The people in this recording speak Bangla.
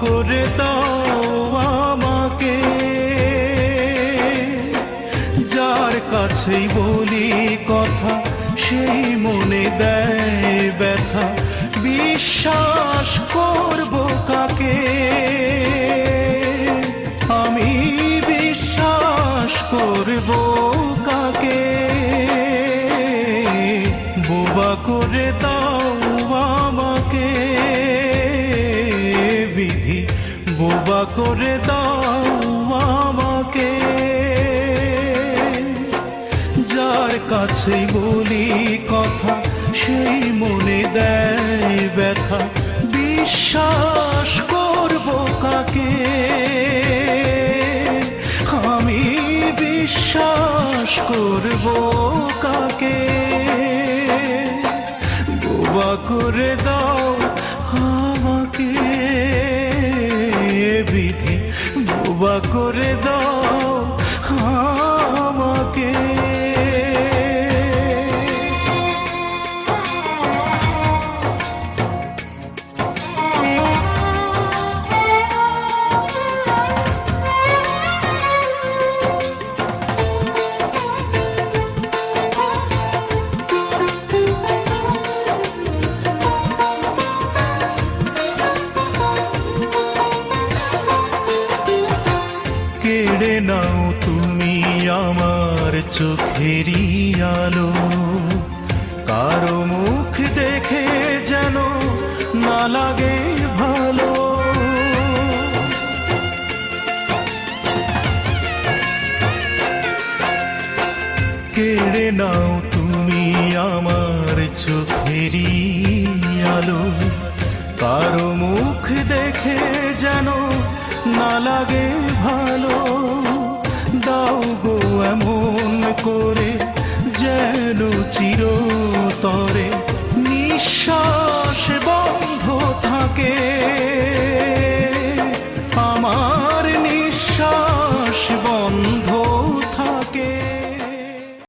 করে দাও আমাকে, যার কাছেই বলি কথা সেই মনে দেয় ব্যথা, বিশ্বাস করব কাকে, আমি বিশ্বাস করব কাকে। বোবা করে দাও আমাকে বিধি, বোবা করে দাও আমাকে, যার কাছে বলি কথা সেই মনে দেয় ব্যথা, বিশ্বাস করব কাকে, আমি বিশ্বাস করব কাকে। বোবা করে দাও আমাকে বিধি, বোবা করে দাও আমাকে। কেড়ে নাও তুমি আমার চোখেরই আলো, কারো মুখ দেখে যেন না লাগে ভালো, কেড়ে নাও তুমি আমার চোখেরই আলো, কারো মুখ দেখে যেন না লাগে ভালো, দাও গো এমন করে যেন চিরতরে নিঃশ্বাস